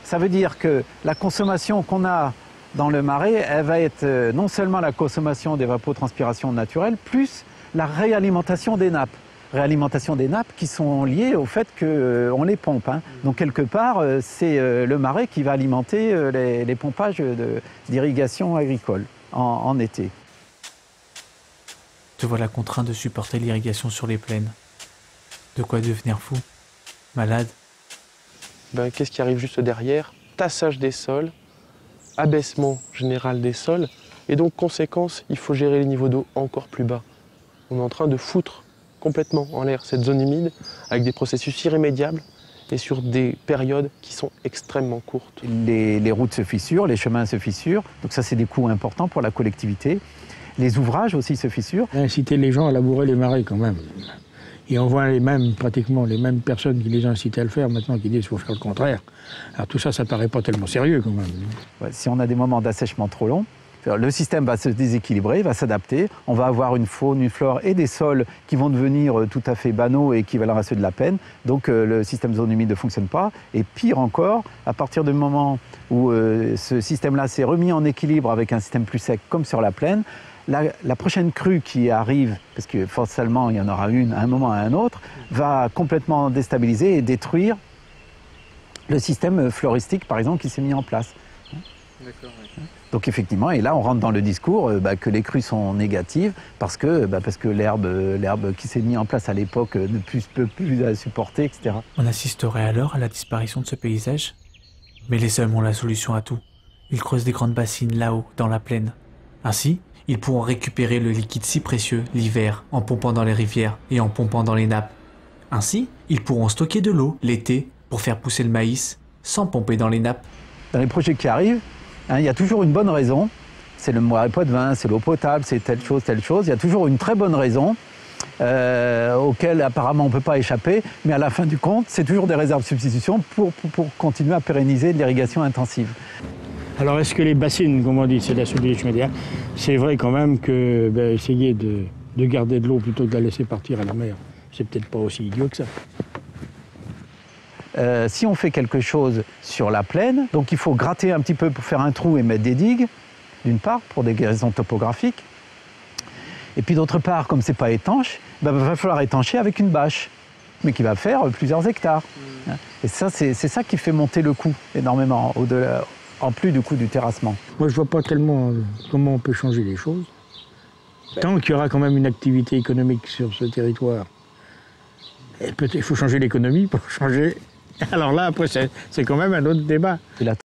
Ça veut dire que la consommation qu'on a dans le marais, elle va être non seulement la consommation d'évapotranspiration naturelle, plus la réalimentation des nappes. Réalimentation des nappes qui sont liées au fait qu'on les pompe. Hein. Donc quelque part, c'est le marais qui va alimenter les pompages d'irrigation agricole en été. Te voilà contraint de supporter l'irrigation sur les plaines. De quoi devenir fou? Malade? Qu'est-ce qui arrive juste derrière? Tassage des sols, abaissement général des sols, et donc conséquence, il faut gérer les niveaux d'eau encore plus bas. On est en train de foutre complètement en l'air cette zone humide avec des processus irrémédiables et sur des périodes qui sont extrêmement courtes. Les routes se fissurent, les chemins se fissurent, donc ça c'est des coûts importants pour la collectivité. Les ouvrages aussi se fissurent. Inciter les gens à labourer les marais quand même. Et on voit pratiquement les mêmes personnes qui les ont incités à le faire maintenant qui disent qu'il faut faire le contraire. Alors tout ça, ça paraît pas tellement sérieux quand même. Ouais, si on a des moments d'assèchement trop longs, le système va se déséquilibrer, va s'adapter. On va avoir une faune, une flore et des sols qui vont devenir tout à fait banaux et équivalents à ceux de la plaine. Donc le système zone humide ne fonctionne pas. Et pire encore, à partir du moment où ce système-là s'est remis en équilibre avec un système plus sec comme sur la plaine, la prochaine crue qui arrive, parce que forcément il y en aura une à un moment ou à un autre, va complètement déstabiliser et détruire le système floristique, par exemple, qui s'est mis en place. D'accord, oui. Donc effectivement, et là on rentre dans le discours que les crues sont négatives parce que l'herbe qui s'est mise en place à l'époque ne peut plus la supporter, etc. On assisterait alors à la disparition de ce paysage? Mais les hommes ont la solution à tout. Ils creusent des grandes bassines là-haut, dans la plaine. Ainsi, ils pourront récupérer le liquide si précieux l'hiver en pompant dans les rivières et en pompant dans les nappes. Ainsi, ils pourront stocker de l'eau l'été pour faire pousser le maïs sans pomper dans les nappes. Dans les projets qui arrivent, il y a toujours une bonne raison. C'est le marais Poitevin, c'est l'eau potable, c'est telle chose, telle chose. Il y a toujours une très bonne raison auquel apparemment on ne peut pas échapper. Mais à la fin du compte, c'est toujours des réserves de substitution pour continuer à pérenniser l'irrigation intensive. Alors est-ce que les bassines, comme on dit, c'est la solution immédiate? C'est vrai quand même que essayer de garder de l'eau plutôt que de la laisser partir à la mer, c'est peut-être pas aussi idiot que ça. Si on fait quelque chose sur la plaine, donc il faut gratter un petit peu pour faire un trou et mettre des digues, d'une part, pour des raisons topographiques. Et puis d'autre part, comme c'est pas étanche, il va falloir étancher avec une bâche, mais qui va faire plusieurs hectares. Et ça, c'est ça qui fait monter le coût énormément, en plus du coût du terrassement. Moi, je vois pas tellement comment on peut changer les choses. Tant qu'il y aura quand même une activité économique sur ce territoire, il faut changer l'économie pour changer. Alors là, après, c'est quand même un autre débat.